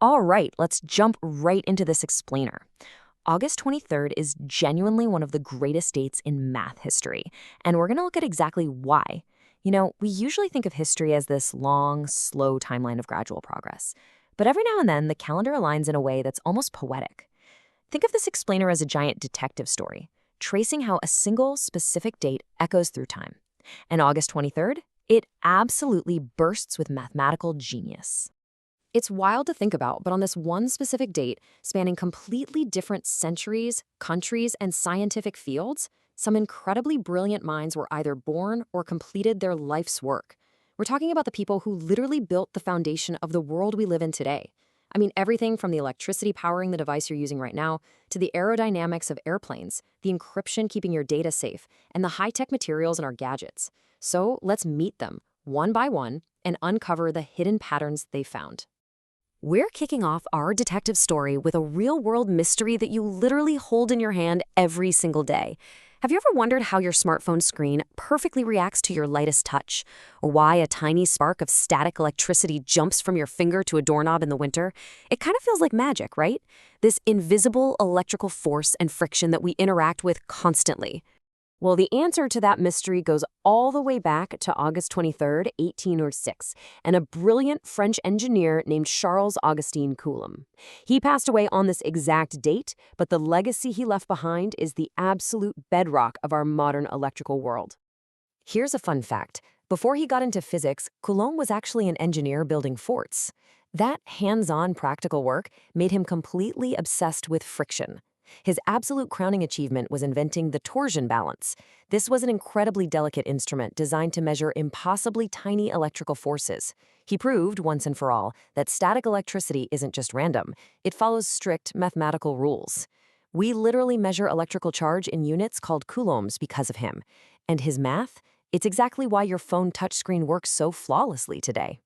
All right, let's jump right into this explainer. August 23rd is genuinely one of the greatest dates in math history, and we're going to look at exactly why. We usually think of history as this long, slow timeline of gradual progress. But every now and then, the calendar aligns in a way that's almost poetic. Think of this explainer as a giant detective story, tracing how a single, specific date echoes through time. And August 23rd, it absolutely bursts with mathematical genius. It's wild to think about, but on this one specific date, spanning completely different centuries, countries, and scientific fields, some incredibly brilliant minds were either born or completed their life's work. We're talking about the people who literally built the foundation of the world we live in today. I mean, everything from the electricity powering the device you're using right now, to the aerodynamics of airplanes, the encryption keeping your data safe, and the high-tech materials in our gadgets. So let's meet them, one by one, and uncover the hidden patterns they found. We're kicking off our detective story with a real-world mystery that you literally hold in your hand every single day. Have you ever wondered how your smartphone screen perfectly reacts to your lightest touch? Or why a tiny spark of static electricity jumps from your finger to a doorknob in the winter? It kind of feels like magic, right? This invisible electrical force and friction that we interact with constantly. Well, the answer to that mystery goes all the way back to August 23rd, 1806, and a brilliant French engineer named Charles Augustin Coulomb. He passed away on this exact date, but the legacy he left behind is the absolute bedrock of our modern electrical world. Here's a fun fact. Before he got into physics, Coulomb was actually an engineer building forts. That hands-on practical work made him completely obsessed with friction. His absolute crowning achievement was inventing the torsion balance. This was an incredibly delicate instrument designed to measure impossibly tiny electrical forces. He proved, once and for all, that static electricity isn't just random. It follows strict mathematical rules. We literally measure electrical charge in units called coulombs because of him. And his math? It's exactly why your phone touchscreen works so flawlessly today.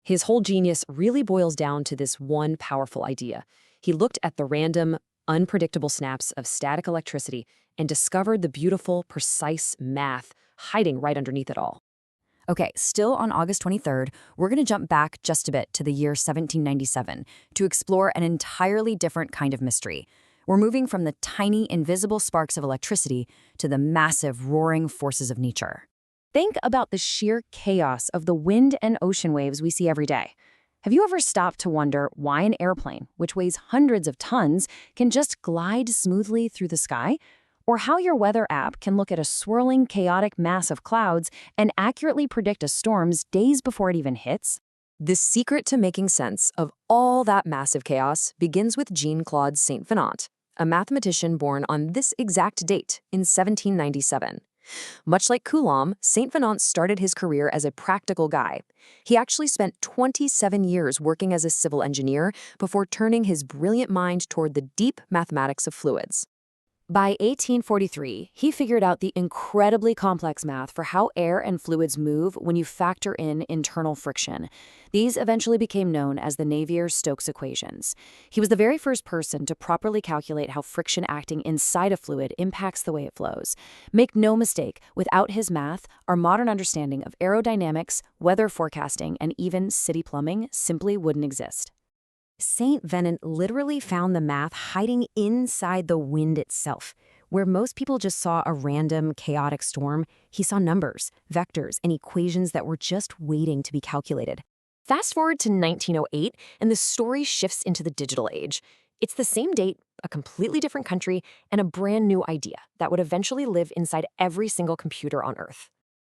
His whole genius really boils down to this one powerful idea. He looked at the random, unpredictable snaps of static electricity and discovered the beautiful, precise math hiding right underneath it all. Okay, still on August 23rd, we're going to jump back just a bit to the year 1797 to explore an entirely different kind of mystery. We're moving from the tiny, invisible sparks of electricity to the massive, roaring forces of nature. Think about the sheer chaos of the wind and ocean waves we see every day. Have you ever stopped to wonder why an airplane, which weighs hundreds of tons, can just glide smoothly through the sky? Or how your weather app can look at a swirling, chaotic mass of clouds and accurately predict a storm's days before it even hits? The secret to making sense of all that massive chaos begins with Claude Saint-Venant, a mathematician born on this exact date in 1797. Much like Coulomb, Saint-Venant started his career as a practical guy. He actually spent 27 years working as a civil engineer before turning his brilliant mind toward the deep mathematics of fluids. By 1843, he figured out the incredibly complex math for how air and fluids move when you factor in internal friction. These eventually became known as the Navier-Stokes equations. He was the very first person to properly calculate how friction acting inside a fluid impacts the way it flows. Make no mistake, without his math, our modern understanding of aerodynamics, weather forecasting, and even city plumbing simply wouldn't exist. Saint-Venant literally found the math hiding inside the wind itself. Where most people just saw a random, chaotic storm, he saw numbers, vectors, and equations that were just waiting to be calculated. Fast forward to 1908, and the story shifts into the digital age. It's the same date, a completely different country, and a brand new idea that would eventually live inside every single computer on Earth.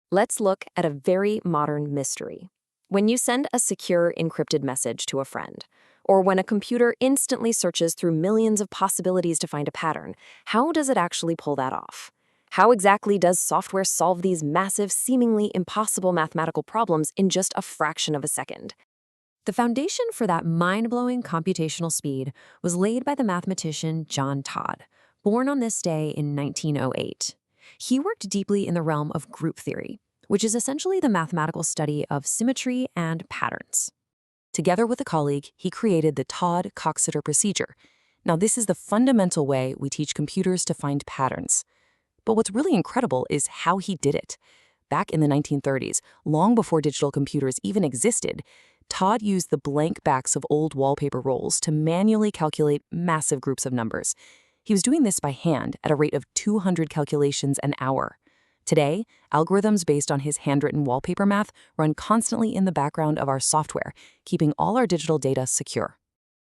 Let's look at a very modern mystery. When you send a secure, encrypted message to a friend, or when a computer instantly searches through millions of possibilities to find a pattern, how does it actually pull that off? How exactly does software solve these massive, seemingly impossible mathematical problems in just a fraction of a second? The foundation for that mind-blowing computational speed was laid by the mathematician Todd, born on this day in 1908. He worked deeply in the realm of group theory, which is essentially the mathematical study of symmetry and patterns. Together with a colleague, he created the Todd-Coxeter procedure. Now, this is the fundamental way we teach computers to find patterns. But what's really incredible is how he did it. Back in the 1930s, long before digital computers even existed, Todd used the blank backs of old wallpaper rolls to manually calculate massive groups of numbers. He was doing this by hand at a rate of 200 calculations an hour. Today, algorithms based on his handwritten wallpaper math run constantly in the background of our software, keeping all our digital data secure.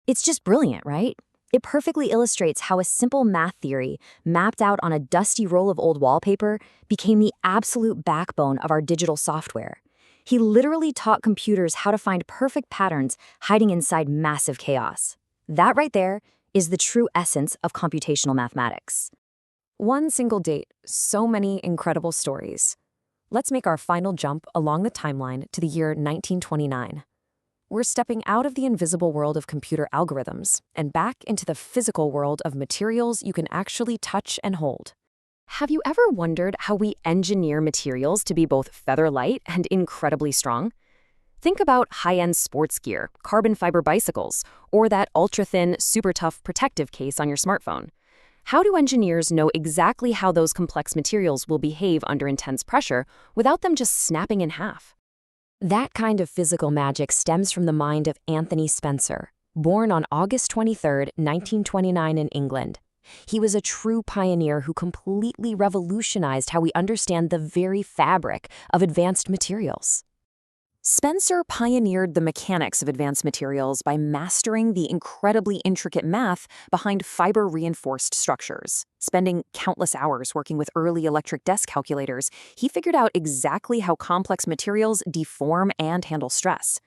It's just brilliant, right? It perfectly illustrates how a simple math theory, mapped out on a dusty roll of old wallpaper, became the absolute backbone of our digital software. He literally taught computers how to find perfect patterns hiding inside massive chaos. That right there is the true essence of computational mathematics. One single date, so many incredible stories. Let's make our final jump along the timeline to the year 1929. We're stepping out of the invisible world of computer algorithms and back into the physical world of materials you can actually touch and hold. Have you ever wondered how we engineer materials to be both feather-light and incredibly strong? Think about high-end sports gear, carbon fiber bicycles, or that ultra-thin, super-tough protective case on your smartphone. How do engineers know exactly how those complex materials will behave under intense pressure without them just snapping in half? That kind of physical magic stems from the mind of Anthony Spencer, born on August 23, 1929 in England. He was a true pioneer who completely revolutionized how we understand the very fabric of advanced materials. Spencer pioneered the mechanics of advanced materials by mastering the incredibly intricate math behind fiber-reinforced structures. Spending countless hours working with early electric desk calculators, he figured out exactly how complex materials deform and handle stress.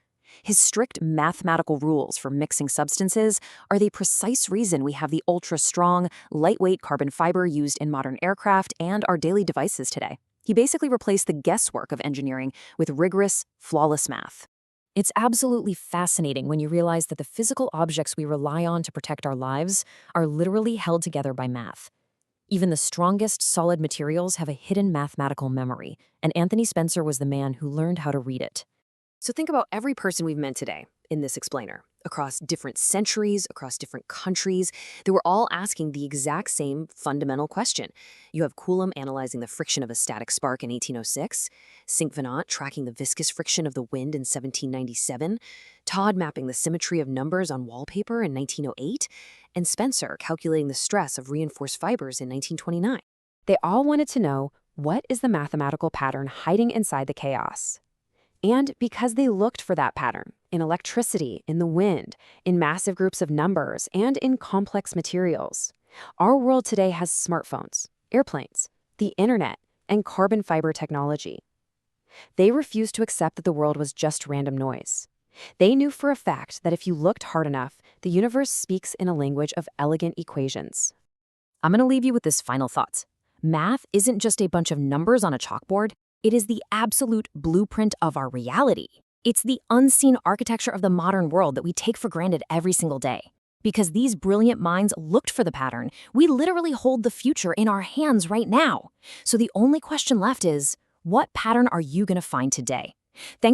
His strict mathematical rules for mixing substances are the precise reason we have the ultra-strong, lightweight carbon fiber used in modern aircraft and our daily devices today. He basically replaced the guesswork of engineering with rigorous, flawless math. It's absolutely fascinating when you realize that the physical objects we rely on to protect our lives are literally held together by math. Even the strongest solid materials have a hidden mathematical memory, and Anthony Spencer was the man who learned how to read it. So think about every person we've met today in this explainer. Across different centuries, across different countries, they were all asking the exact same fundamental question. You have Coulomb analyzing the friction of a static spark in 1806, Saint-Venant tracking the viscous friction of the wind in 1797, Todd mapping the symmetry of numbers on wallpaper in 1908, and Spencer calculating the stress of reinforced fibers in 1929. They all wanted to know, what is the mathematical pattern hiding inside the chaos? And because they looked for that pattern in electricity, in the wind, in massive groups of numbers, and in complex materials, our world today has smartphones, airplanes, the internet, and carbon fiber technology. They refused to accept that the world was just random noise. They knew for a fact that if you looked hard enough, the universe speaks in a language of elegant equations. I'm going to leave you with this final thought. Math isn't just a bunch of numbers on a chalkboard. It is the absolute blueprint of our reality. It's the unseen architecture of the modern world that we take for granted every single day. Because these brilliant minds looked for the pattern, we literally hold the future in our hands right now. So the only question left is, what pattern are you going to find today? Thanks